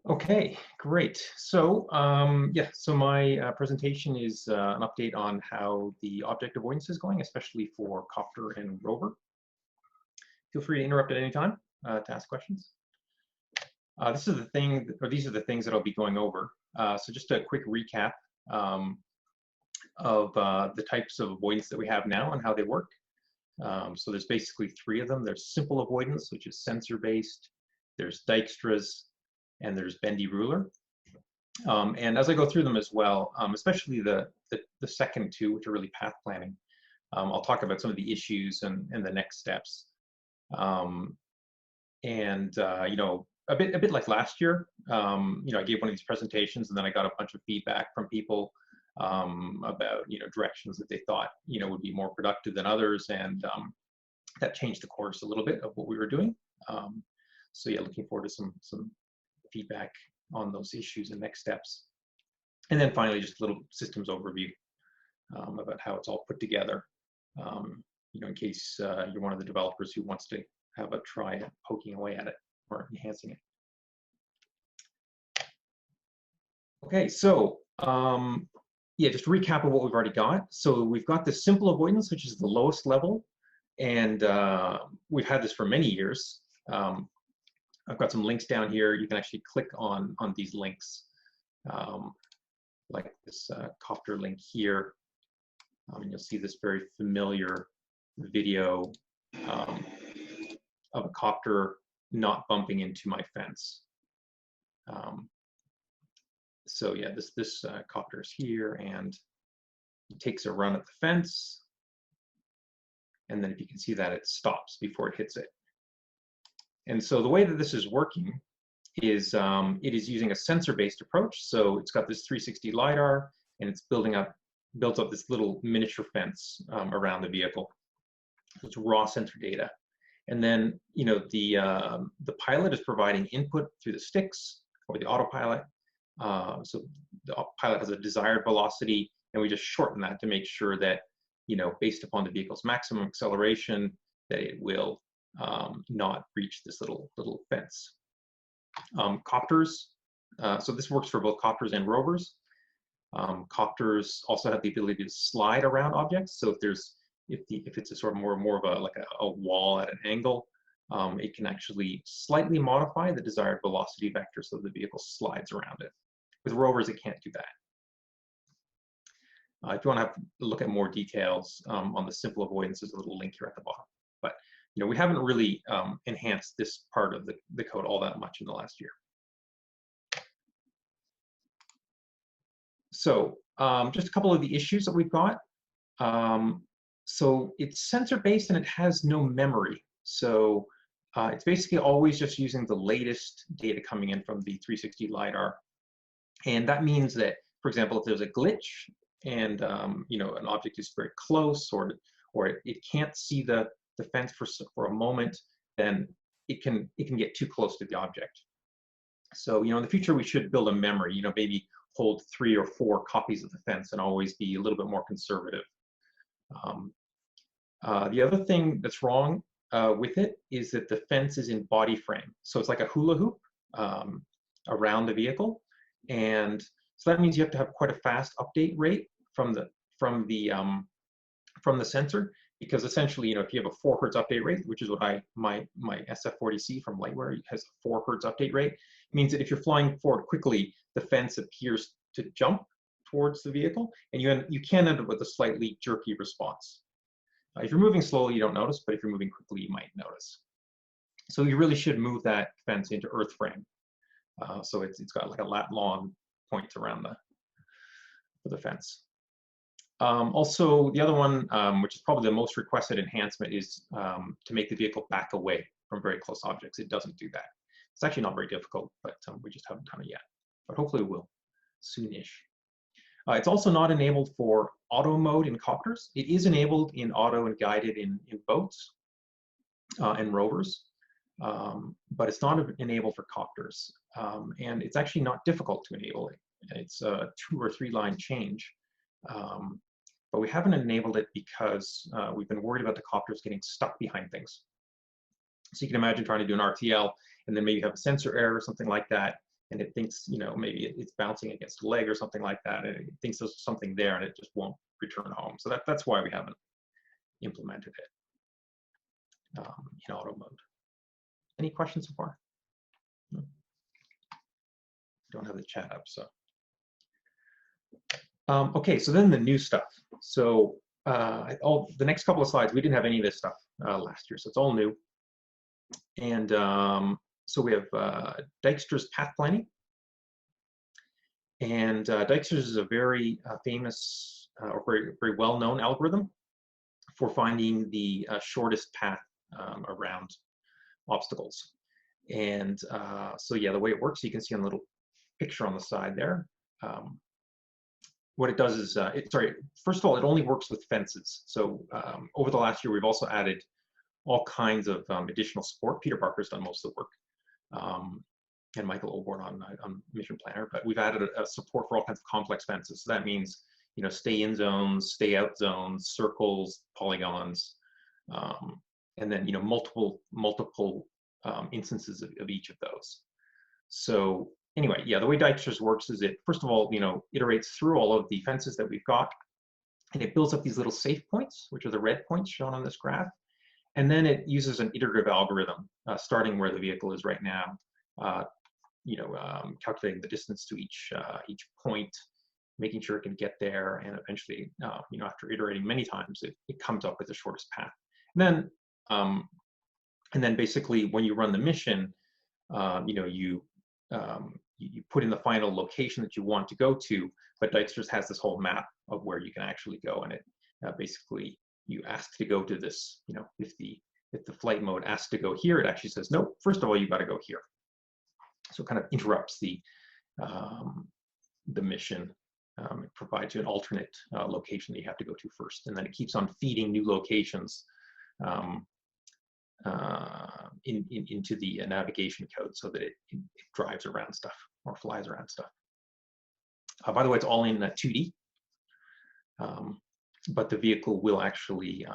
Okay, great. So so my presentation is an update on how the object avoidance is going, especially for Copter and Rover. Feel free to interrupt at any time to ask questions. This is the thing, or these are the things that I'll be going over. So just a quick recap of the types of avoidance that we have now and how they work. So there's basically three of them. There's simple avoidance, which is sensor-based. There's Dijkstra's, and there's Bendy Ruler. And as I go through them as well, especially the second two, which are really path planning, I'll talk about some of the issues and the next steps. You know, a bit like last year, you know, I gave one of these presentations, and then I got a bunch of feedback from people about directions that they thought would be more productive than others, and that changed the course a little bit of what we were doing. So yeah, looking forward to some feedback on those issues and next steps. And then finally, just a little systems overview about how it's all put together, in case you're one of the developers who wants to have a try at poking away at it or enhancing it. Okay, so yeah, just a recap of what we've already got. So we've got the simple avoidance, which is the lowest level, and we've had this for many years. I've got some links down here. You can actually click on these links, like this Copter link here. And you'll see this very familiar video of a copter not bumping into my fence. So yeah, this copter is here, and it takes a run at the fence, and then if you can see that, it stops before it hits it. And so the way that this is working is it is using a sensor-based approach. So it's got this 360 LiDAR, and it's built up this little miniature fence around the vehicle. So it's raw sensor data. And then the pilot is providing input through the sticks or the autopilot. So the pilot has a desired velocity, and we just shorten that to make sure that, based upon the vehicle's maximum acceleration, that it will not reach this little fence. Copters, so this works for both copters and rovers. Copters also have the ability to slide around objects. So if it's a sort of more of a wall at an angle, it can actually slightly modify the desired velocity vector so the vehicle slides around it. With rovers, it can't do that. If you want to have a look at more details on the simple avoidance, there's a little link here at the bottom. But we haven't really enhanced this part of the code all that much in the last year. So just a couple of the issues that we've got. So it's sensor-based, and it has no memory. So it's basically always just using the latest data coming in from the 360 LiDAR. And that means that, for example, if there's a glitch and an object is very close, or it can't see the fence for a moment, then it can get too close to the object. So in the future, we should build a memory. Maybe hold 3 or 4 copies of the fence and always be a little bit more conservative. The other thing that's wrong with it is that the fence is in body frame. So it's like a hula hoop around the vehicle. And so that means you have to have quite a fast update rate from the sensor, because essentially, if you have a 4 Hertz update rate, which is what my SF40C from Lightware has a 4 Hertz update rate, it means that if you're flying forward quickly, the fence appears to jump towards the vehicle, and you can end up with a slightly jerky response. If you're moving slowly, you don't notice, but if you're moving quickly, you might notice. So you really should move that fence into earth frame. So it's got like a lat-long point around the fence. Also, the other one, which is probably the most requested enhancement, is to make the vehicle back away from very close objects. It doesn't do that. It's actually not very difficult, but we just haven't done it yet. But hopefully we will soonish. It's also not enabled for auto mode in copters. It is enabled in auto and guided in boats and rovers, but it's not enabled for copters. And it's actually not difficult to enable it. It's a 2 or 3 line change. But we haven't enabled it because we've been worried about the copters getting stuck behind things. So you can imagine trying to do an RTL, and then maybe have a sensor error or something like that, and it thinks, you know, maybe it's bouncing against a leg or something like that, and it thinks there's something there, and it just won't return home. So that's why we haven't implemented it in auto mode. Any questions so far? No? Don't have the chat up, so. Okay, so then the new stuff. So the next couple of slides, we didn't have any of this stuff last year, so it's all new. And so we have Dijkstra's path planning. And Dijkstra's is a very famous or very well-known algorithm for finding the shortest path around obstacles. And so yeah, the way it works, you can see on the little picture on the side there. What it does is, first of all, it only works with fences. So over the last year, we've also added all kinds of additional support. Peter Barker's done most of the work, and Michael Oborn on Mission Planner. But we've added a support for all kinds of complex fences. So that means, you know, stay in zones, stay out zones, circles, polygons, and then, you know, multiple instances of each of those. So anyway, yeah, the way Dijkstra's works is it, first of all, you know, iterates through all of the fences that we've got, and it builds up these little safe points, which are the red points shown on this graph. And then it uses an iterative algorithm, starting where the vehicle is right now, you know, calculating the distance to each point, making sure it can get there, and eventually, you know, after iterating many times, it comes up with the shortest path. And then basically, when you run the mission, you know, you put in the final location that you want to go to, but Dijkstra's has this whole map of where you can actually go, and it basically, you ask to go to this, you know, if the flight mode asks to go here, it actually says, nope, first of all, you got to go here. So it kind of interrupts the mission. It provides you an alternate location that you have to go to first, and then it keeps on feeding new locations into the navigation code so that it drives around stuff or flies around stuff. By the way, it's all in 2D, but the vehicle will actually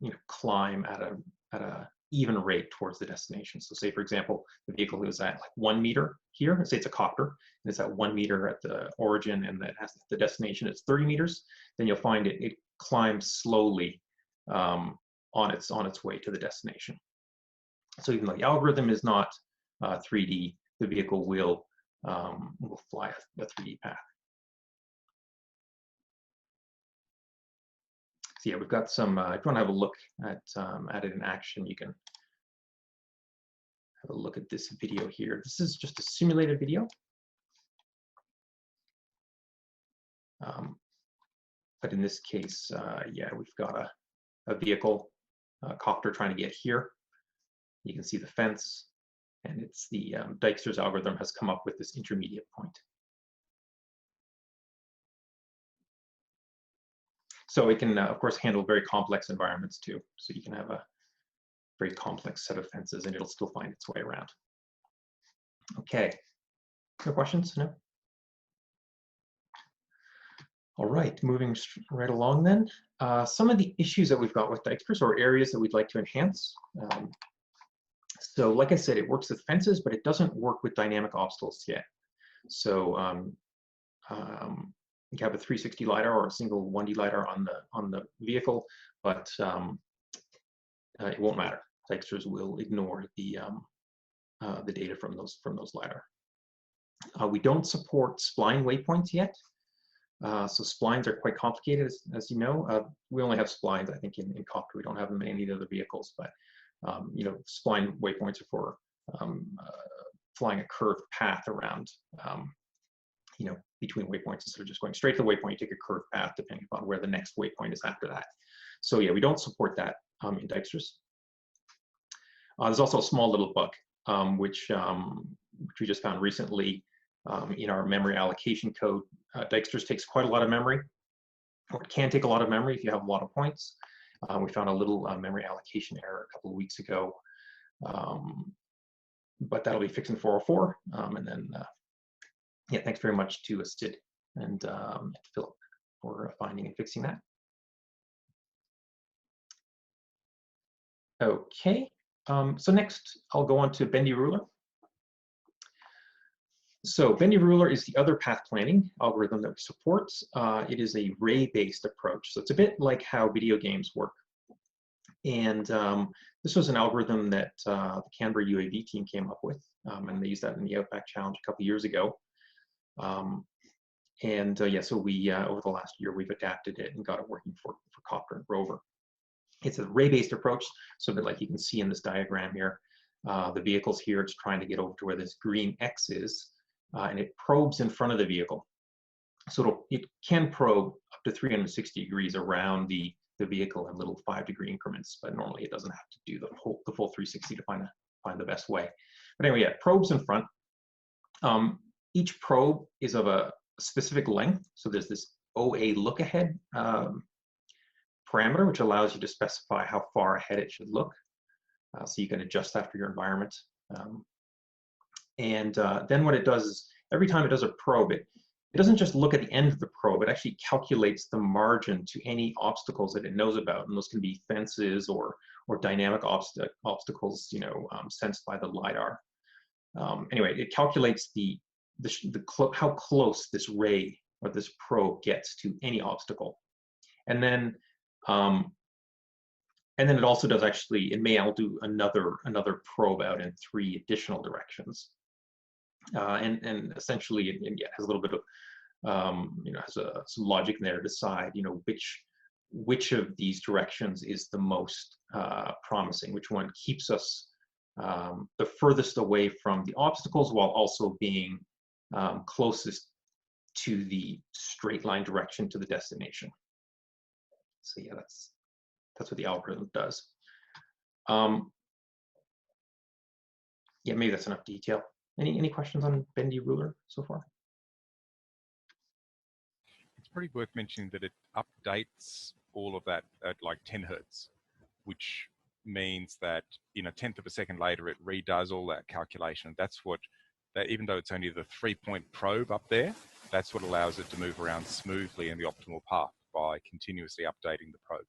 you know, climb at a even rate towards the destination. So say, for example, the vehicle is at like 1 meter here, let's say it's a copter, and it's at 1 meter at the origin, and that has the destination is 30 meters, then you'll find it climbs slowly on its way to the destination. So even though the algorithm is not 3D, the vehicle will fly a 3D path. So yeah, we've got some, if you want to have a look at it in action, you can have a look at this video here. This is just a simulated video. But in this case, yeah, we've got a vehicle, a copter trying to get here. You can see the fence, and it's the Dijkstra's algorithm has come up with this intermediate point. So it can, of course, handle very complex environments too. So you can have a very complex set of fences, and it'll still find its way around. Okay, no questions? No? All right, moving right along then. Some of the issues that we've got with Dijkstra, or areas that we'd like to enhance. So like I said, it works with fences, but it doesn't work with dynamic obstacles yet. So you have a 360 LiDAR or a single 1D LiDAR on the vehicle, but it won't matter. Dijkstra's will ignore the data from those LiDAR. We don't support spline waypoints yet. So splines are quite complicated, as you know. We only have splines, I think, in Copter. We don't have them in any of the vehicles, but you know, spline waypoints are for flying a curved path around, you know, between waypoints. Instead of just going straight to the waypoint, you take a curved path depending upon where the next waypoint is after that. So yeah, we don't support that in Dijkstra's. There's also a small little bug, which we just found recently in our memory allocation code. Dijkstra's takes quite a lot of memory, or it can take a lot of memory if you have a lot of points. We found a little memory allocation error a couple of weeks ago, but that'll be fixed in 404. And then, yeah, thanks very much to Sid and Philip for finding and fixing that. Okay, so next I'll go on to Bendy Ruler. So Bendy Ruler is the other path planning algorithm that we support. It is a ray-based approach. So it's a bit like how video games work. And this was an algorithm that the Canberra UAV team came up with, and they used that in the Outback Challenge a couple of years ago. Yeah, so we, over the last year, we've adapted it and got it working for Copter and Rover. It's a ray-based approach, so a bit like you can see in this diagram here. The vehicle's here, it's trying to get over to where this green X is, and it probes in front of the vehicle. So it can probe up to 360 degrees around the vehicle in little 5-degree increments, but normally it doesn't have to do the full 360 to find the best way. But anyway, yeah, probes in front. Each probe is of a specific length. So there's this OA look ahead parameter, which allows you to specify how far ahead it should look. So you can adjust that for your environment. Then what it does is every time it does a probe, it doesn't just look at the end of the probe, it actually calculates the margin to any obstacles that it knows about. And those can be fences or dynamic obstacles, sensed by the LiDAR. Anyway, it calculates how close this ray or this probe gets to any obstacle. And then it also does it may do another probe out in 3 additional directions. And essentially it has a little bit of has some logic in there to decide which of these directions is the most promising, which one keeps us the furthest away from the obstacles while also being closest to the straight line direction to the destination. So yeah, that's what the algorithm does. Yeah, maybe that's enough detail. Any questions on Bendy Ruler so far? It's probably worth mentioning that it updates all of that at like 10 hertz, which means that in a tenth of a second later, it redoes all that calculation. That's what, even though it's only the 3-point probe up there, that's what allows it to move around smoothly in the optimal path by continuously updating the probe.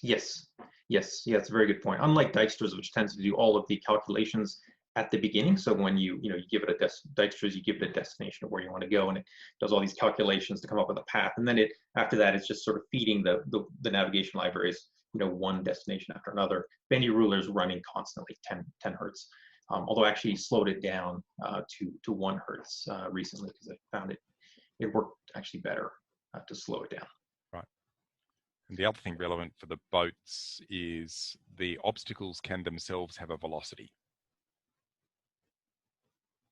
Yes, yeah, it's a very good point. Unlike Dijkstra's, which tends to do all of the calculations at the beginning. So when you give it Dijkstra's, you give it a destination of where you want to go, and it does all these calculations to come up with a path. And then after that, it's just sort of feeding the navigation libraries, one destination after another. Bendy Ruler is running constantly 10 hertz. Although I actually slowed it down to 1 hertz recently because I found it worked actually better to slow it down. Right. And the other thing relevant for the boats is the obstacles can themselves have a velocity.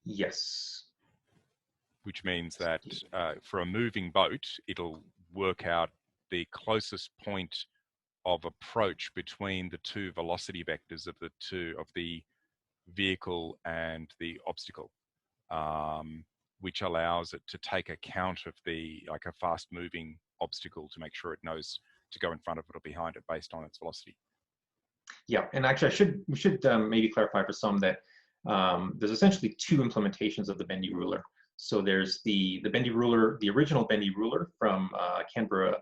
Yes. Which means that for a moving boat, it'll work out the closest point of approach between the 2 velocity vectors of the vehicle and the obstacle, which allows it to take account of a fast moving obstacle to make sure it knows to go in front of it or behind it based on its velocity. Yeah, and actually we should maybe clarify for some that there's essentially 2 implementations of the Bendy Ruler. So there's the Bendy Ruler, the original Bendy Ruler from Canberra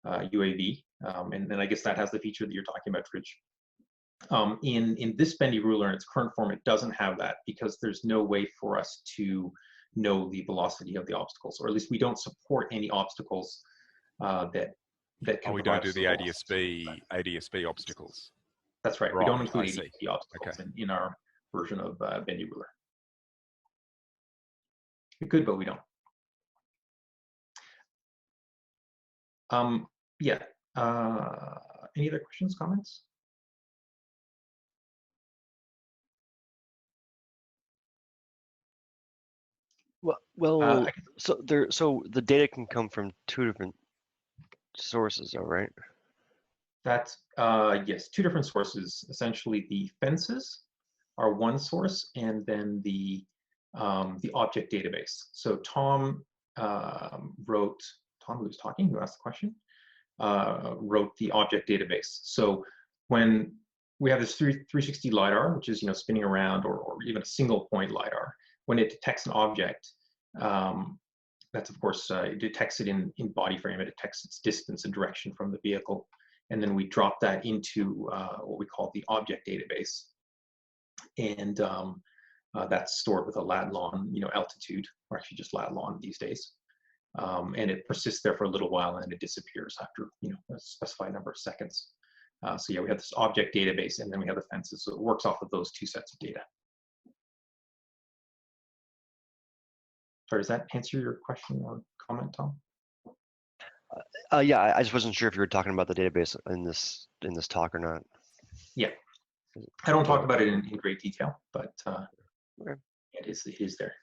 UAV, and then I guess that has the feature that you're talking about, Rich. In this Bendy Ruler in its current form, it doesn't have that because there's no way for us to know the velocity of the obstacles, or at least we don't support any obstacles that can. We don't do the ADS-B obstacles. That's right. We don't include ADS-B obstacles in our version of Bendy Ruler. We could, but we don't. Yeah. Any other questions, comments? Well, so the data can come from 2 different sources, all right? That's yes, 2 different sources. Essentially, the fences are one source, and then the object database. So Tom who was talking, who asked the question, wrote the object database. So when we have this 360 LiDAR, which is spinning around, or even a single point LiDAR, when it detects an object, that's of course it detects it in body frame. It detects its distance and direction from the vehicle, and then we drop that into what we call the object database. And That's stored with a lat long, altitude, or actually just lat long these days. And it persists there for a little while and it disappears after a specified number of seconds. So yeah, we have this object database and then we have the fences. So it works off of those two sets of data. Sorry, does that answer your question or comment, Tom? Yeah, I just wasn't sure if you were talking about the database in this talk or not. Yeah, I don't talk about it in great detail, but okay. it is there.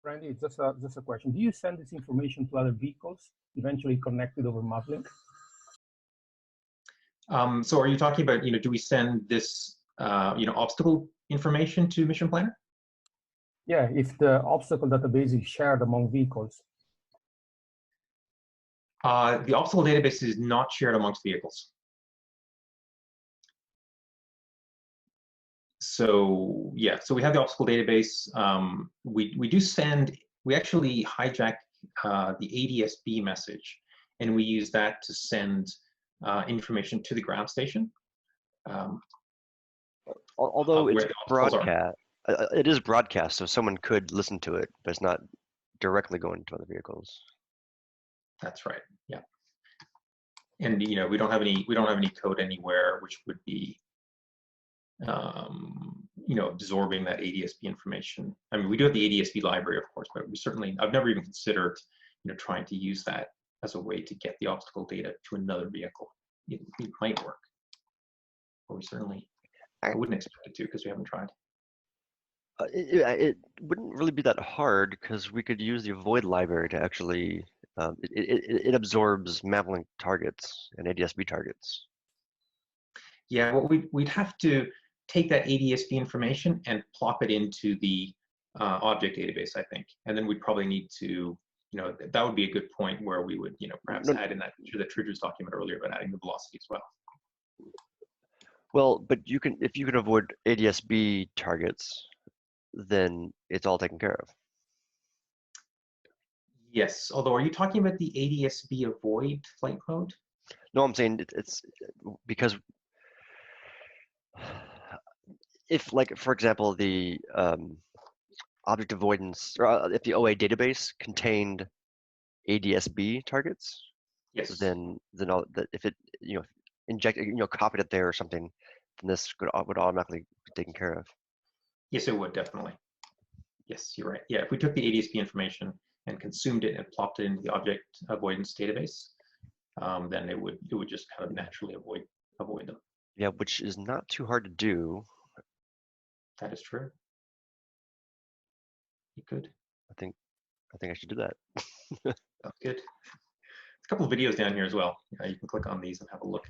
Randy, just a question. Do you send this information to other vehicles, eventually connected over Maplink? So are you talking about, do we send this, obstacle information to Mission Planner? Yeah, if the obstacle database is shared among vehicles. The obstacle database is not shared amongst vehicles. So yeah, so we have the obstacle database. We actually hijack the ADSB message, and we use that to send information to the ground station. Although it's broadcast, it is broadcast, so someone could listen to it, but it's not directly going to other vehicles. That's right. Yeah. And we don't have any code anywhere which would be absorbing that ADSB information. I mean, we do have the ADSB library, of course, but I've never even considered, trying to use that as a way to get the obstacle data to another vehicle. It might work, but I wouldn't expect it to because we haven't tried. It wouldn't really be that hard because we could use the avoid library to actually, it absorbs Maplink targets and ADSB targets. Yeah, well, we'd have to take that ADSB information and plop it into the object database, I think. And then we'd probably need to, that would be a good point where we would, perhaps add in that to the triggers document earlier about adding the velocity as well. Well, but if you can avoid ADSB targets, then it's all taken care of. Yes, although are you talking about the ADSB avoid flight mode? No, I'm saying it's because if, like, for example, the object avoidance, or if the OA database contained ADSB targets, yes, then if it injected, copied it there or something, then this would automatically be taken care of. Yes, it would, definitely. Yes, you're right. Yeah, if we took the ADSB information and consumed it and plopped it into the object avoidance database, then it would just kind of naturally avoid them. Yeah, which is not too hard to do. That is true. You could. I think I should do that. That's good. There's a couple of videos down here as well. You can click on these and have a look.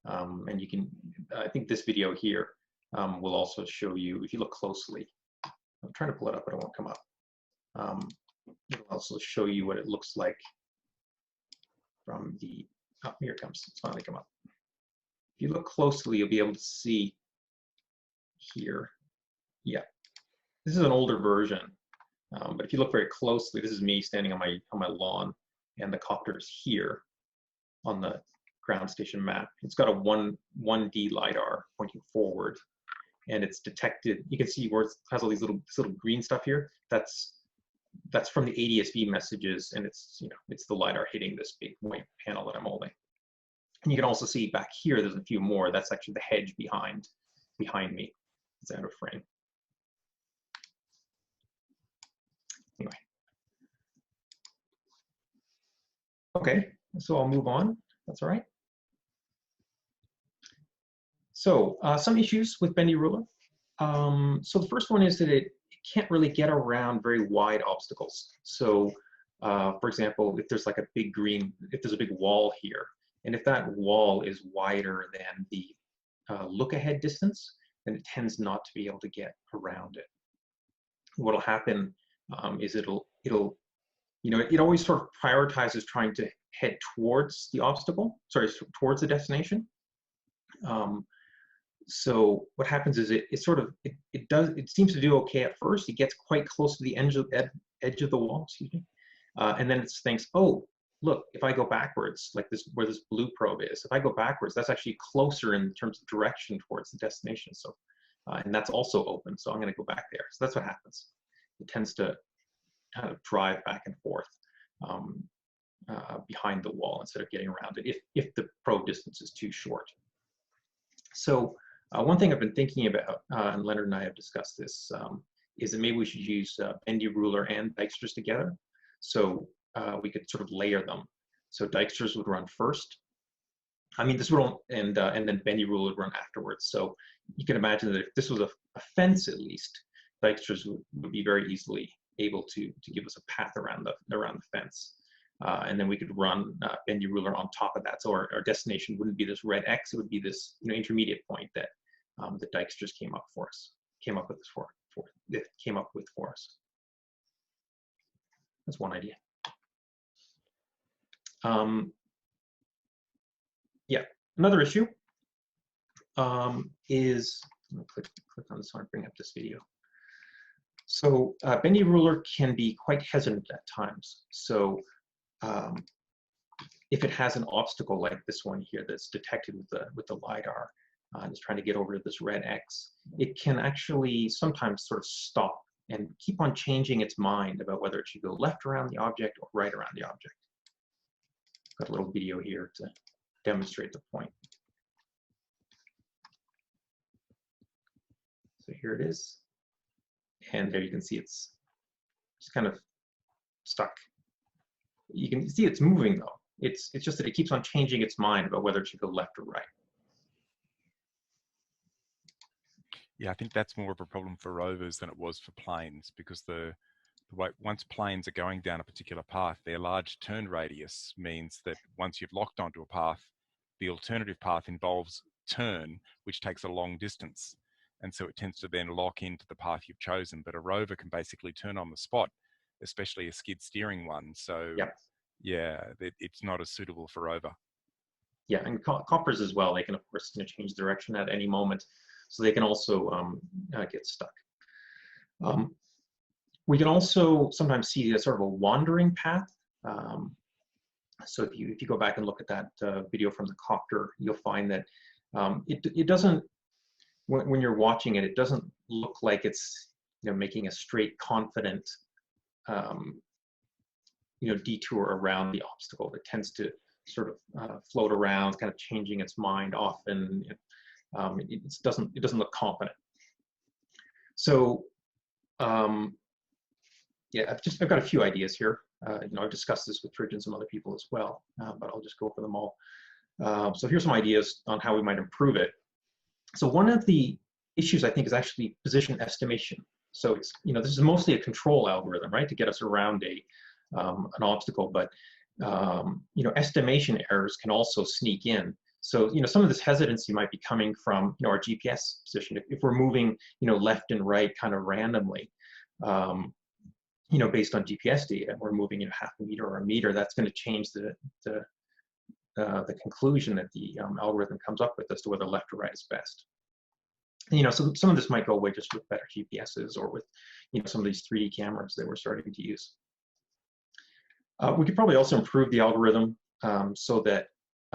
And you can, I think this video here will also show you, if you look closely, I'm trying to pull it up, but it won't come up. It'll also show you what it looks like from the, oh, here it comes, it's finally come up. If you look closely, you'll be able to see here. Yeah, this is an older version, but if you look very closely, this is me standing on my lawn, and the copter's here on the ground station map. It's got a 1D LiDAR pointing forward, and it's detected. You can see where it has all these little green stuff here. That's from the ADSB messages, and it's it's the LiDAR hitting this big white panel that I'm holding. And you can also see back here, there's a few more. That's actually the hedge behind me. It's out of frame. Anyway. Okay, so I'll move on. That's all right. So some issues with Bendy Ruler. So the first one is that it can't really get around very wide obstacles. So for example, if there's like a big if there's a big wall here, and if that wall is wider than the look ahead distance, then it tends not to be able to get around it. What'll happen is it always sort of prioritizes trying to head towards the obstacle, towards the destination. So what happens is it seems to do okay at first. It gets quite close to the edge of the wall, excuse me, and then it thinks, oh, look, if I go backwards, like this, where this blue probe is, if I go backwards, that's actually closer in terms of direction towards the destination. So and that's also open. So I'm going to go back there. So that's what happens. It tends to kind of drive back and forth behind the wall instead of getting around it if the probe distance is too short. So one thing I've been thinking about, and Leonard and I have discussed this, is that maybe we should use Bendy Ruler and Dijkstra's together. So we could sort of layer them. So Dijkstra's would run first. I mean, this would all, and then Bendy Ruler would run afterwards. So you can imagine that if this was a fence, at least, Dijkstra's would be very easily able to give us a path around the fence. And then we could run Bendy Ruler on top of that. So our destination wouldn't be this red X; it would be this intermediate point that the Dijkstra's came up with for us. That's one idea. Yeah, another issue is, I'm gonna click on this one and bring up this video. So Bendy Ruler can be quite hesitant at times. So if it has an obstacle like this one here that's detected with the LiDAR and is trying to get over to this red X, it can actually sometimes sort of stop and keep on changing its mind about whether it should go left around the object or right around the object. Got a little video here to demonstrate the point. So here it is. And there you can see it's just kind of stuck. You can see it's moving though. It's just that it keeps on changing its mind about whether it should go left or right. Yeah, I think that's more of a problem for rovers than it was for planes, because the way, once planes are going down a particular path, their large turn radius means that once you've locked onto a path, the alternative path involves turn, which takes a long distance. And so it tends to then lock into the path you've chosen. But a rover can basically turn on the spot, especially a skid steering one. So Yep. yeah, it's not as suitable for rover. Yeah, and coppers as well, they can of course change direction at any moment. So they can also get stuck. We can also sometimes see a sort of a wandering path. So if you go back and look at that video from the copter, you'll find that it doesn't, when you're watching it, it doesn't look like it's making a straight, confident detour around the obstacle. It tends to sort of float around, kind of changing its mind often. It doesn't look confident. So yeah, I've got a few ideas here. I've discussed this with Fridge and some other people as well, but I'll just go over them all. So here's some ideas on how we might improve it. So one of the issues I think is actually position estimation. So it's this is mostly a control algorithm, right, to get us around an obstacle, but estimation errors can also sneak in. So some of this hesitancy might be coming from our GPS position. If we're moving left and right kind of randomly, based on GPS data, we're moving half a meter or a meter, that's going to change the conclusion that the algorithm comes up with as to whether left or right is best. So some of this might go away just with better GPSs or with some of these 3D cameras that we're starting to use. We could probably also improve the algorithm so that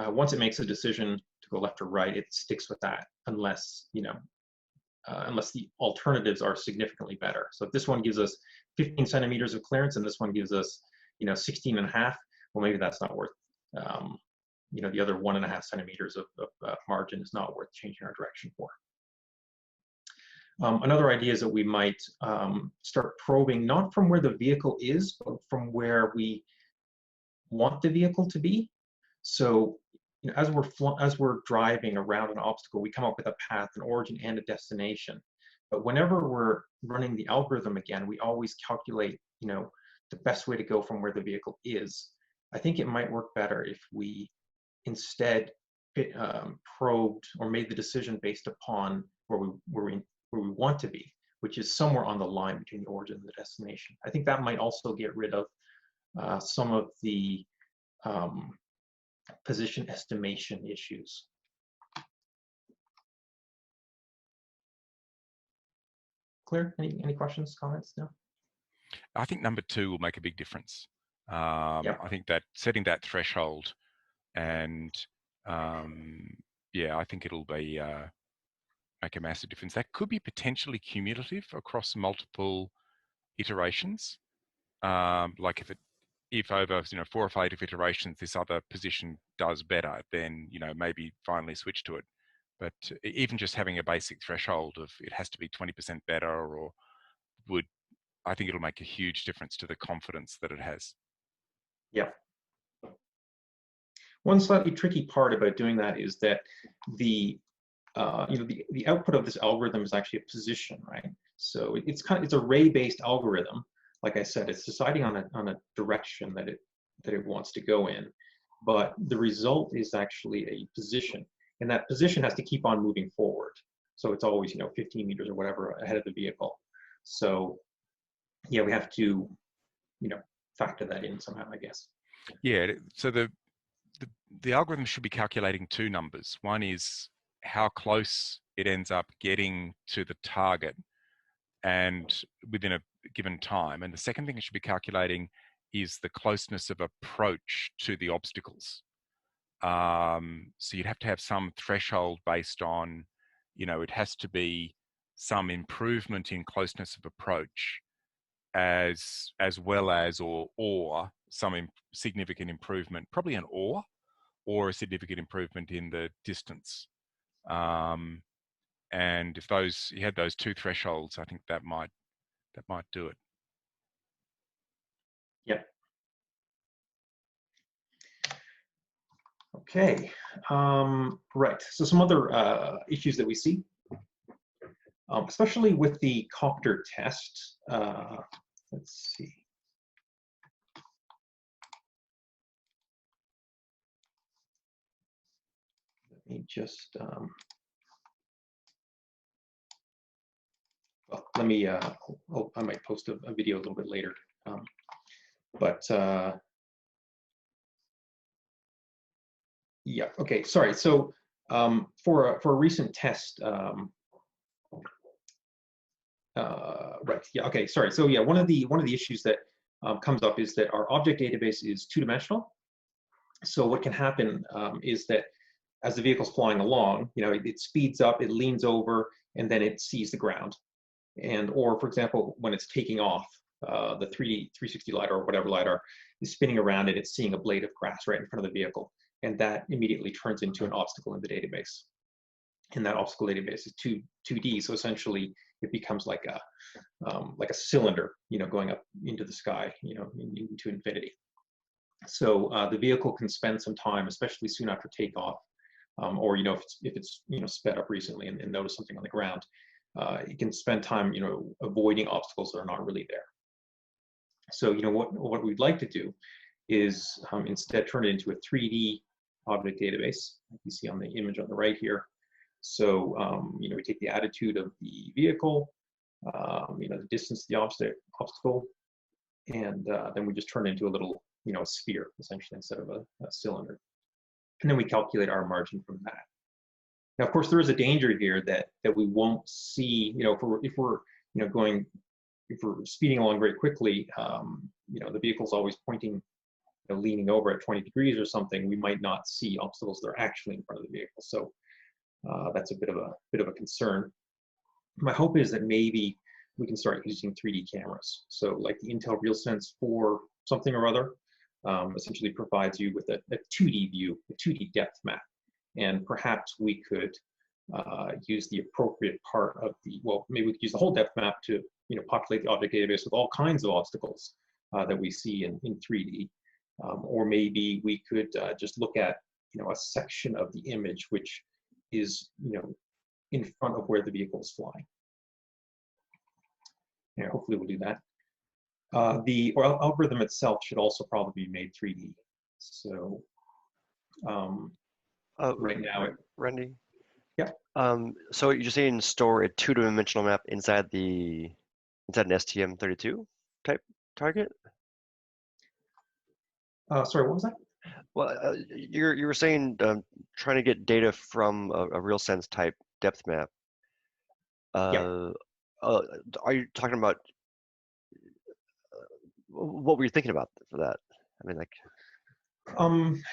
once it makes a decision to go left or right, it sticks with that unless unless the alternatives are significantly better. So if this one gives us 15 centimeters of clearance and this one gives us 16 and a half, well, maybe that's not worth the other 1.5 centimeters of margin is not worth changing our direction for. Another idea is that we might start probing not from where the vehicle is, but from where we want the vehicle to be. So as we're driving around an obstacle, we come up with a path, an origin, and a destination. But whenever we're running the algorithm again, we always calculate the best way to go from where the vehicle is. I think it might work better if we instead probed or made the decision based upon where we want to be, which is somewhere on the line between the origin and the destination. I think that might also get rid of some of the position estimation issues. Clear? Any questions, comments? No? I think number 2 will make a big difference. Yep. I think that setting that threshold and yeah, I think it'll be make a massive difference. That could be potentially cumulative across multiple iterations. Like if over 4 or 5 iterations this other position does better, then maybe finally switch to it. But even just having a basic threshold of it has to be 20% better, or I think it'll make a huge difference to the confidence that it has. Yeah. One slightly tricky part about doing that is that the output of this algorithm is actually a position, right? So it's array-based algorithm. Like I said, it's deciding on a direction that it wants to go in, but the result is actually a position, and that position has to keep on moving forward. So it's always 15 meters or whatever ahead of the vehicle. So yeah, we have to factor that in somehow, I guess. Yeah. So the algorithm should be calculating 2 numbers. One is how close it ends up getting to the target and within a given time. And the second thing it should be calculating is the closeness of approach to the obstacles. So you'd have to have some threshold based on, it has to be some improvement in closeness of approach as well as or some significant improvement, probably an or a significant improvement in the distance. And if you had those 2 thresholds, I think that might do it. Yeah. Okay. Right. So some other issues that we see, especially with the copter test. Let's see. Let me just. Well, let me. I might post a video a little bit later. Yeah. Okay. Sorry. So for a recent test. Right. Yeah. Okay. Sorry. So yeah, one of the issues that comes up is that our object database is 2-dimensional. So what can happen is that as the vehicle's flying along, it speeds up, it leans over, and then it sees the ground. Or for example, when it's taking off, the 360 LiDAR or whatever LiDAR is spinning around and it's seeing a blade of grass right in front of the vehicle, and that immediately turns into an obstacle in the database. And that obstacle database is 2D, so essentially it becomes like a cylinder, going up into the sky, into infinity. So the vehicle can spend some time, especially soon after takeoff, or if it's sped up recently and notice something on the ground, it can spend time avoiding obstacles that are not really there. So what we'd like to do is instead turn it into a 3D object database, like you see on the image on the right here. So we take the attitude of the vehicle, the distance to the obstacle, and then we just turn it into a little a sphere essentially instead of a cylinder, and then we calculate our margin from that. Now, of course, there is a danger here that we won't see. If we're speeding along very quickly, the vehicle's always pointing, leaning over at 20 degrees or something. We might not see obstacles that are actually in front of the vehicle. So that's a bit of a concern. My hope is that maybe we can start using 3D cameras. So like the Intel RealSense 4 something or other essentially provides you with a 2D view, a 2D depth map. And perhaps we could use the appropriate part of maybe we could use the whole depth map to populate the object database with all kinds of obstacles that we see in 3D. Or maybe we could just look at a section of the image which is in front of where the vehicle is flying. Yeah, hopefully we'll do that. The algorithm itself should also probably be made 3D. So right now, Randy. Yeah. So you're saying store a 2-dimensional map inside an STM32 type target? Sorry, what was that? Well, you were saying trying to get data from a RealSense type depth map. Yeah. Are you talking about what were you thinking about for that? I mean, like.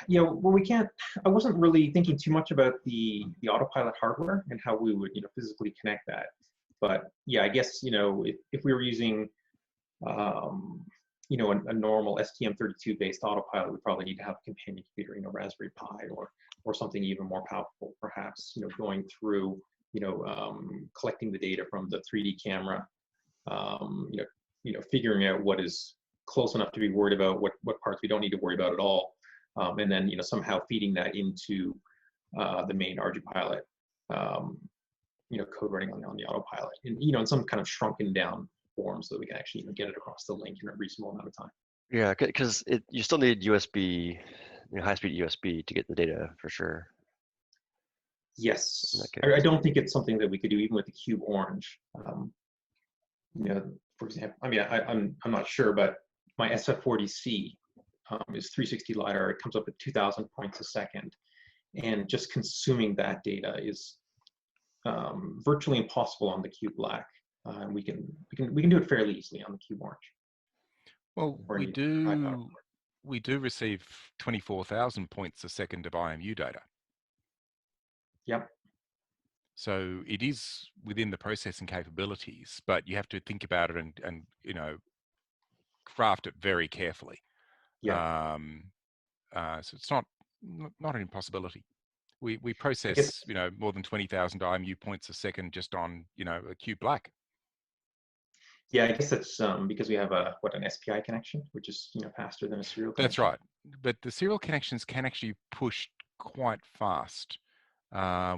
Yeah, well, we can't. I wasn't really thinking too much about the ArduPilot hardware and how we would, physically connect that. But yeah, I guess, if we were using, a normal STM32 based ArduPilot, we probably need to have a companion computer, Raspberry Pi or something even more powerful, perhaps, going through, collecting the data from the 3D camera, figuring out what is close enough to be worried about, what parts we don't need to worry about at all. And then, somehow feeding that into the main ArduPilot, code running on the ArduPilot, and in some kind of shrunken down form, so that we can actually get it across the link in a reasonable amount of time. Yeah, because you still need USB, high-speed USB to get the data for sure. Yes, I don't think it's something that we could do even with the Cube Orange. For example, I mean, I'm not sure, but my SF40C is 360 LiDAR. It comes up at 2,000 points a second, and just consuming that data is virtually impossible on the Cube Black. And we can do it fairly easily on the Cube Orange. Well, we do receive 24,000 points a second of IMU data. Yep. So it is within the processing capabilities, but you have to think about it and craft it very carefully. Yeah. So it's not an impossibility. We process more than 20,000 IMU points a second just on a Cube Black. Yeah, I guess that's because we have an SPI connection, which is faster than a serial connection. That's right, but the serial connections can actually push quite fast.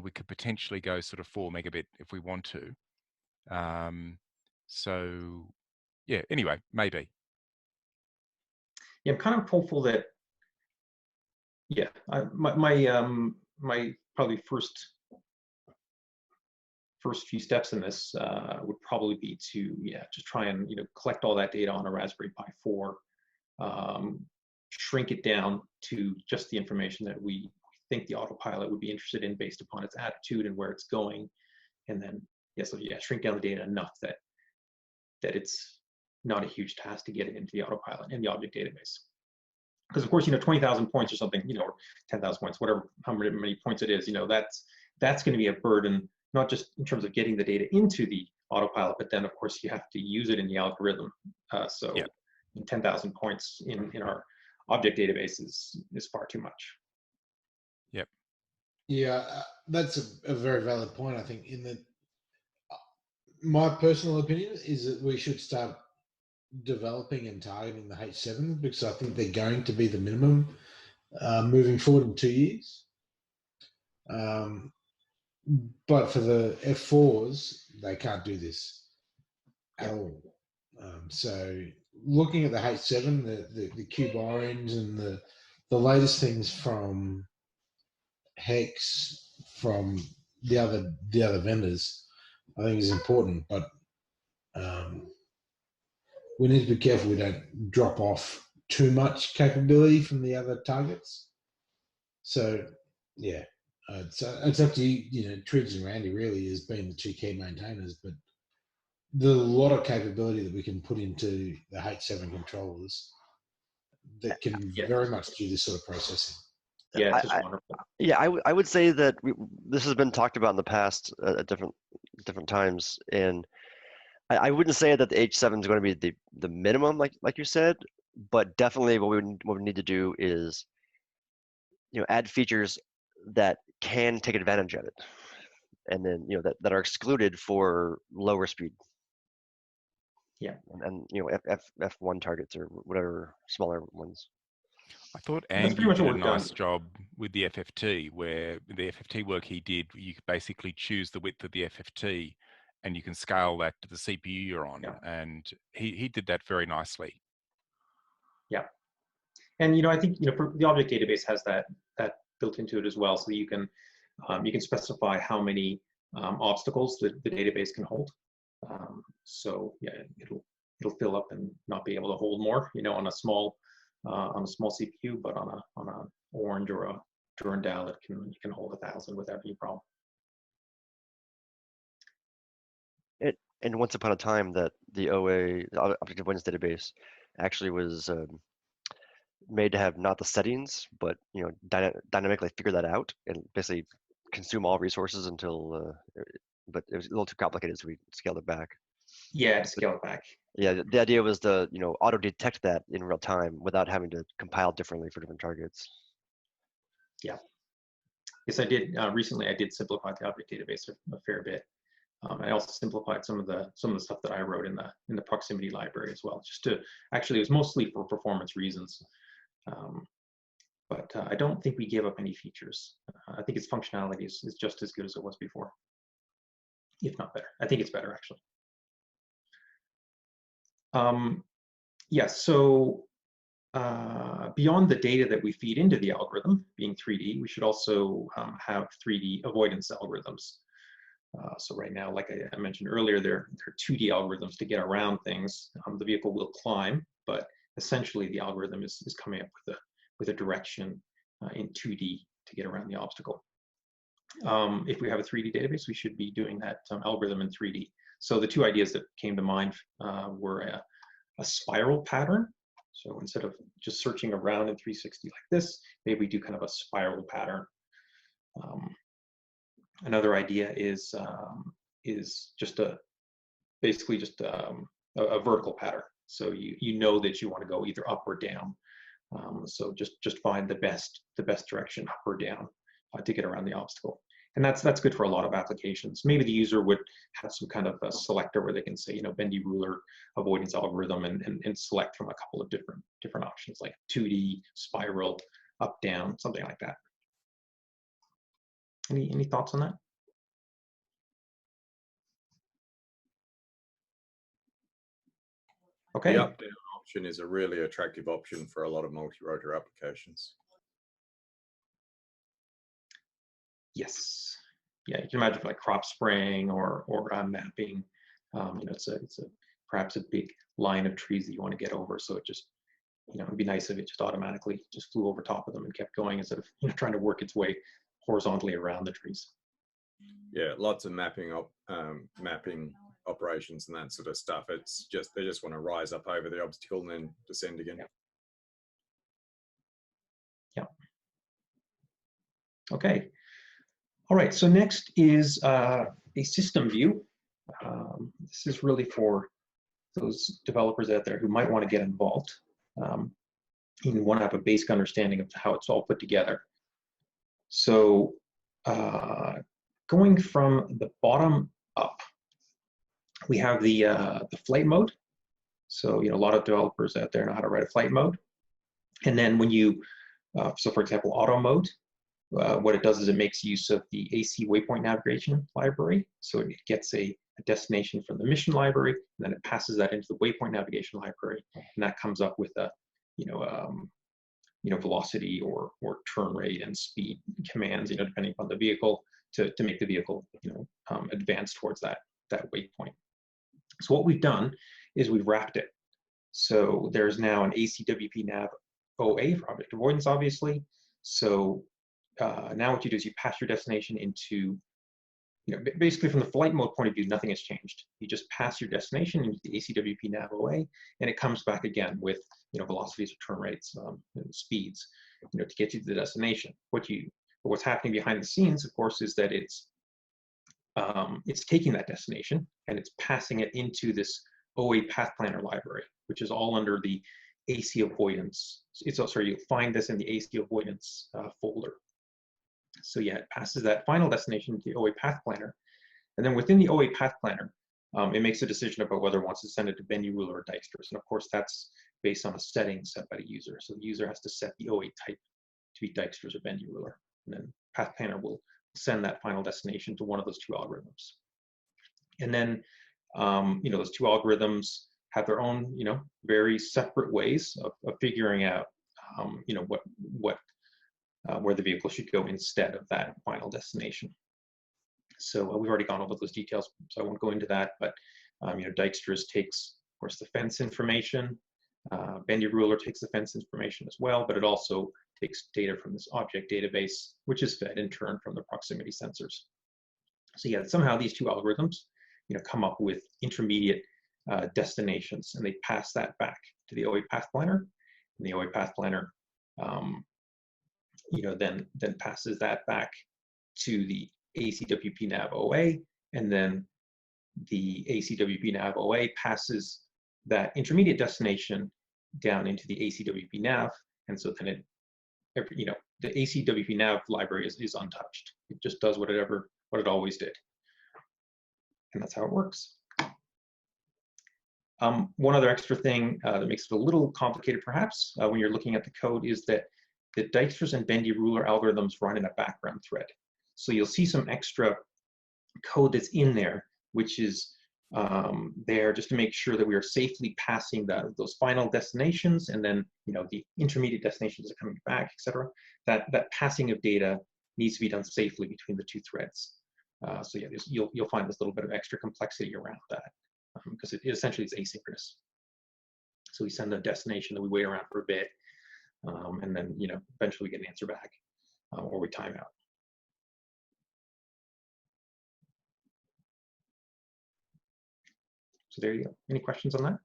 We could potentially go sort of 4 megabit if we want to. So yeah, anyway, maybe. Yeah, I'm kind of hopeful that. Yeah, my probably first few steps in this would probably be to just try and collect all that data on a Raspberry Pi 4, shrink it down to just the information that we think the ArduPilot would be interested in based upon its attitude and where it's going, and then shrink down the data enough that it's not a huge task to get it into the ArduPilot and the object database. Because of course 20,000 points or something, or 10,000 points, whatever, how many points it is, that's going to be a burden, not just in terms of getting the data into the ArduPilot, but then of course you have to use it in the algorithm. So 10,000 points in our object database is far too much. Yep. Yeah, that's a very valid point. I think my personal opinion is that we should start developing and targeting the H7, because I think they're going to be the minimum moving forward in 2 years. But for the F4s, they can't do this at all. So looking at the H7, the Cube Orange, and the latest things from Hex, from the other vendors, I think is important. But we need to be careful we don't drop off too much capability from the other targets. So yeah, it's up to you. Triggs and Randy really as being the two key maintainers, but there's a lot of capability that we can put into the H7 controllers that can very much do this sort of processing. Yeah, it's just wonderful. Yeah, I would say that this has been talked about in the past at different times, and I wouldn't say that the H7 is going to be the minimum, like you said, but definitely what we need to do is add features that can take advantage of it, and then that are excluded for lower speed. Yeah, and F1 targets or whatever smaller ones. I thought Andy did a nice job with the FFT, where the FFT work he did, you could basically choose the width of the FFT and you can scale that to the CPU you're on. And he did that very nicely. Yeah. And I think for the object database has that built into it as well, so that you can specify how many obstacles the database can hold. So yeah, it'll fill up and not be able to hold more, on a small CPU, but on a Orange or a Durandal, you can hold 1,000 without any problem. And once upon a time, that the OA, the Object Avoidance Database, actually was made to have not the settings, but dynamically figure that out and basically consume all resources until. But it was a little too complicated, so we scaled it back. Yeah, to scale it back. Yeah, the idea was to auto detect that in real time without having to compile differently for different targets. Yeah. Yes, I did recently. I did simplify the object database a fair bit. I also simplified some of the stuff that I wrote in the proximity library as well. Just to actually, it was mostly for performance reasons. But I don't think we gave up any features. I think its functionality is just as good as it was before, if not better. I think it's better actually. So beyond the data that we feed into the algorithm, being 3D, we should also have 3D avoidance algorithms. So right now, like I mentioned earlier, there are 2D algorithms to get around things. The vehicle will climb, but essentially the algorithm is coming up with a direction in 2D to get around the obstacle. If we have a 3D database, we should be doing that algorithm in 3D. So the two ideas that came to mind were a spiral pattern. So instead of just searching around in 360 like this, maybe we do kind of a spiral pattern. Another idea is just basically just a vertical pattern. So you know that you want to go either up or down. So just find the best direction up or down to get around the obstacle. And that's good for a lot of applications. Maybe the user would have some kind of a selector where they can say, Bendy Ruler avoidance algorithm and select from a couple of different options like 2D, spiral, up, down, something like that. Any thoughts on that? Okay. The up-down option is a really attractive option for a lot of multi-rotor applications. Yes. Yeah, you can imagine for like crop spraying or mapping. It's perhaps a big line of trees that you want to get over. So it just, it'd be nice if it just automatically just flew over top of them and kept going instead of trying to work its way horizontally around the trees. Yeah, lots of mapping operations and that sort of stuff. It's just they just want to rise up over the obstacle and then descend again. Yeah. Okay. All right. So next is a system view. This is really for those developers out there who might want to get involved. You want to have a basic understanding of how it's all put together. So going from the bottom up, we have the flight mode. So a lot of developers out there know how to write a flight mode. And then when you, so for example, auto mode, what it does is it makes use of the AC waypoint navigation library. So it gets a destination from the mission library, and then it passes that into the waypoint navigation library, and that comes up with a velocity or turn rate and speed commands, depending on the vehicle to make the vehicle advance towards that waypoint. So what we've done is we've wrapped it. So there's now an ACWP nav OA for object avoidance, obviously. So now what you do is you pass your destination into, basically from the flight mode point of view, nothing has changed. You just pass your destination into the ACWP nav OA, and it comes back again with velocities or turn rates and speeds, to get you to the destination. What's happening behind the scenes, of course, is that it's taking that destination and it's passing it into this OA path planner library, which is all under the AC avoidance. You'll find this in the AC avoidance folder. So yeah, it passes that final destination to the OA path planner. And then within the OA path planner, it makes a decision about whether it wants to send it to Bendy Ruler or Dijkstra. And of course, that's based on a setting set by the user. So the user has to set the OA type to be Dijkstra's or Bendy Ruler. And then path planner will send that final destination to one of those two algorithms. And then, those two algorithms have their own, very separate ways of figuring out, where the vehicle should go instead of that final destination. So we've already gone over those details, so I won't go into that. But Dijkstra's takes, of course, the fence information. Bendy Ruler takes the fence information as well, but it also takes data from this object database, which is fed in turn from the proximity sensors. So yeah, somehow these two algorithms, come up with intermediate destinations, and they pass that back to the OA path planner. And the OA path planner then passes that back to the ACWP nav OA, and then the ACWP nav OA passes that intermediate destination down into the ACWP nav, and so then the ACWP nav library is untouched. It just does what it always did, and that's how it works. One other extra thing that makes it a little complicated, perhaps, when you're looking at the code, is that the Dijkstra's and Bendy Ruler algorithms run in a background thread. So you'll see some extra code that's in there, which is there just to make sure that we are safely passing those final destinations, and then the intermediate destinations are coming back, etc. That passing of data needs to be done safely between the two threads. So yeah, you'll find this little bit of extra complexity around that, because it essentially is asynchronous. So we send the destination, then we wait around for a bit, and then eventually we get an answer back, or we time out. So there you go. Any questions on that?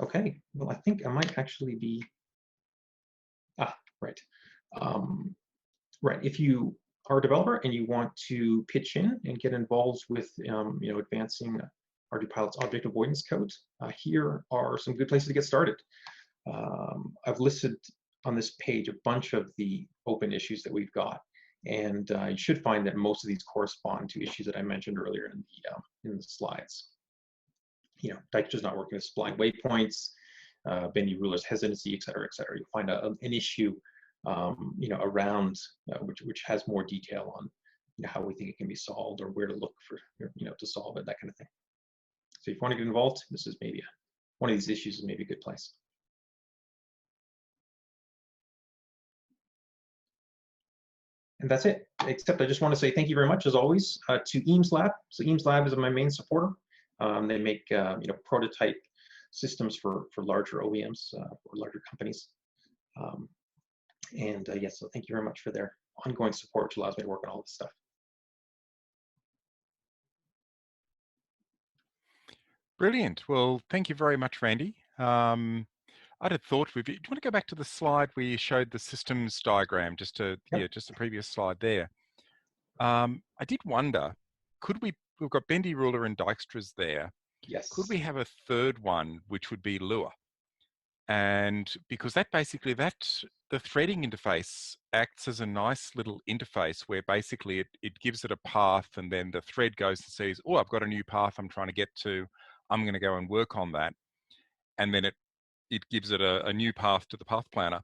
Okay, well, I think I might actually be, right. Right, if you are a developer and you want to pitch in and get involved with advancing ArduPilot's object avoidance code, here are some good places to get started. I've listed on this page a bunch of the open issues that we've got, and you should find that most of these correspond to issues that I mentioned earlier in the slides. Dijkstra's not working with spline waypoints, Bendy Ruler's hesitancy, et cetera, et cetera. You'll find an issue around which has more detail on how we think it can be solved, or where to look for to solve it, that kind of thing. So if you want to get involved, this is maybe one of these issues is maybe a good place. And that's it, except I just want to say thank you very much, as always, to Eames Lab. So Eames Lab is my main supporter. They make prototype systems for larger OEMs, or larger companies. Yes, so thank you very much for their ongoing support, which allows me to work on all this stuff. Brilliant. Well, thank you very much, Randy. I'd have thought do you want to go back to the slide where you showed the systems diagram, just the previous slide there. I did wonder, we've got Bendy Ruler and Dijkstra's there. Yes. Could we have a third one, which would be Lua? And because the threading interface acts as a nice little interface where basically it gives it a path, and then the thread goes and sees, oh, I've got a new path I'm trying to get to. I'm going to go and work on that. And then it gives it a new path to the path planner.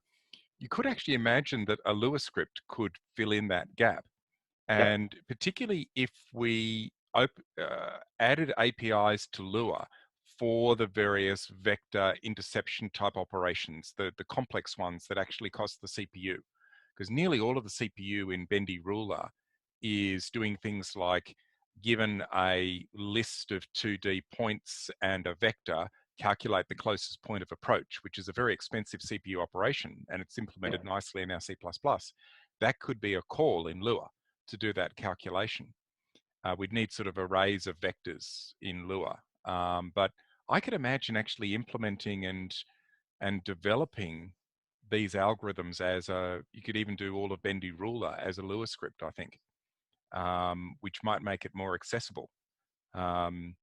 You could actually imagine that a Lua script could fill in that gap. And particularly if we added APIs to Lua for the various vector interception type operations, the complex ones that actually cost the CPU. Because nearly all of the CPU in Bendy Ruler is doing things like, given a list of 2D points and a vector, calculate the closest point of approach, which is a very expensive CPU operation, and it's implemented nicely in our C++. That could be a call in Lua to do that calculation. We'd need sort of arrays of vectors in Lua. But I could imagine actually implementing and developing these algorithms as you could even do all of Bendy Ruler as a Lua script, I think, which might make it more accessible. Anyway,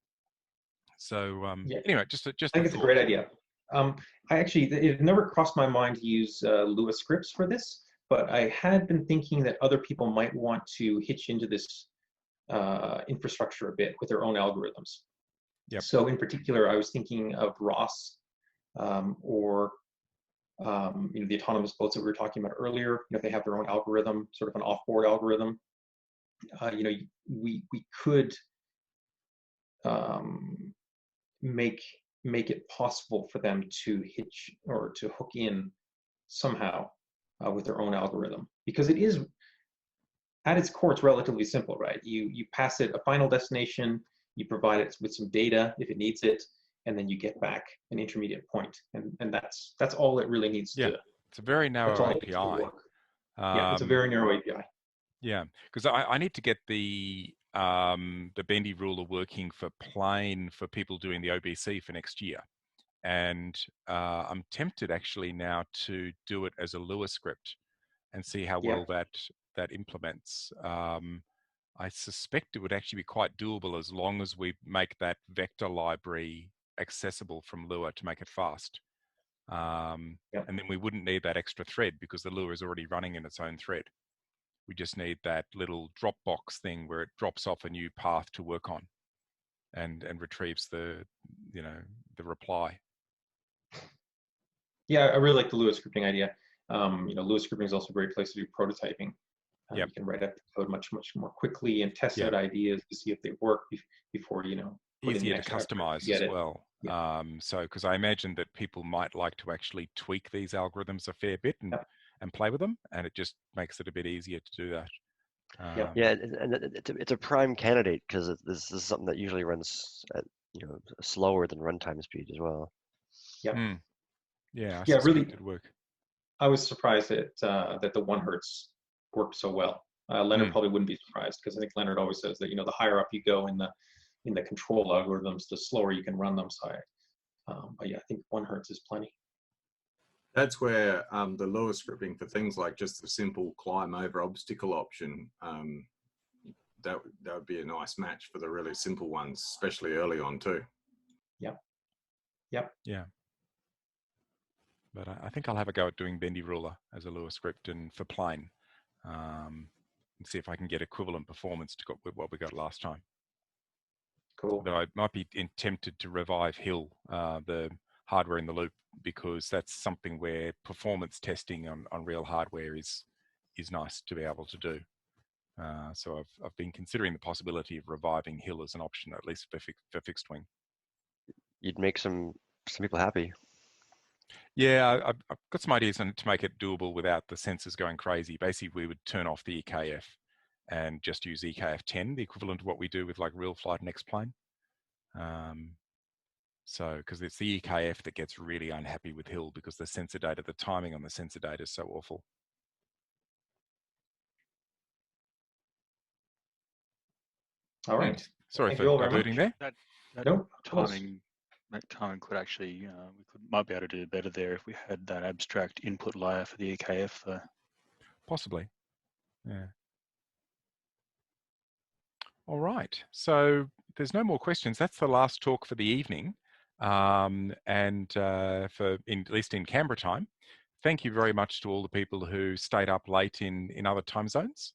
just I think it's a great idea. It never crossed my mind to use Lua scripts for this, but I had been thinking that other people might want to hitch into this infrastructure a bit with their own algorithms. Yep. So in particular, I was thinking of ROS, or the autonomous boats that we were talking about earlier. If they have their own algorithm, sort of an off-board algorithm, we could make it possible for them to hitch or to hook in somehow with their own algorithm, because it is, at its core, it's relatively simple, right? You pass it a final destination, you provide it with some data if it needs it, and then you get back an intermediate point, and that's all it really needs to do. It's a very narrow API. It's a very narrow API. Yeah, because I need to get the Bendy Ruler working for plain for people doing the OBC for next year. And I'm tempted actually now to do it as a Lua script and see how well that implements. I suspect it would actually be quite doable as long as we make that vector library accessible from Lua to make it fast. And then we wouldn't need that extra thread because the Lua is already running in its own thread. We just need that little Dropbox thing where it drops off a new path to work on and retrieves the reply. Yeah, I really like the Lua scripting idea. Lua scripting is also a great place to do prototyping. You can write up the code much more quickly and test out ideas to see if they work before put easier in to customize as well. So because I imagine that people might like to actually tweak these algorithms a fair bit and play with them, and it just makes it a bit easier to do that. Yeah, and it's a prime candidate because this is something that usually runs at slower than runtime speed as well. Yeah. Yeah, I suspect really, it'd work. I was surprised that the 1 Hertz worked so well. Leonard probably wouldn't be surprised because I think Leonard always says that the higher up you go in the control algorithms, the slower you can run them. So, but yeah, I think 1 Hertz is plenty. That's where the Lua scripting for things like just the simple climb over obstacle option, that would be a nice match for the really simple ones, especially early on too. Yeah. But I think I'll have a go at doing Bendy Ruler as a Lua script and for plain, and see if I can get equivalent performance to what we got last time. Cool. Though I might be tempted to revive Hill, the hardware in the loop, because that's something where performance testing on real hardware is nice to be able to do. So I've been considering the possibility of reviving Hill as an option, at least for fixed wing. You'd make some people happy. Yeah, I've got some ideas on to make it doable without the sensors going crazy. Basically, we would turn off the EKF and just use EKF 10, the equivalent of what we do with like Real Flight and X-Plane. So, because it's the EKF that gets really unhappy with Hill because the sensor data, the timing on the sensor data is so awful. All right. Sorry for diverting there. That No, timing could actually, might be able to do better there if we had that abstract input layer for the EKF. Possibly, yeah. All right, so there's no more questions. That's the last talk for the evening, and for at least in Canberra time. Thank you very much to all the people who stayed up late in other time zones.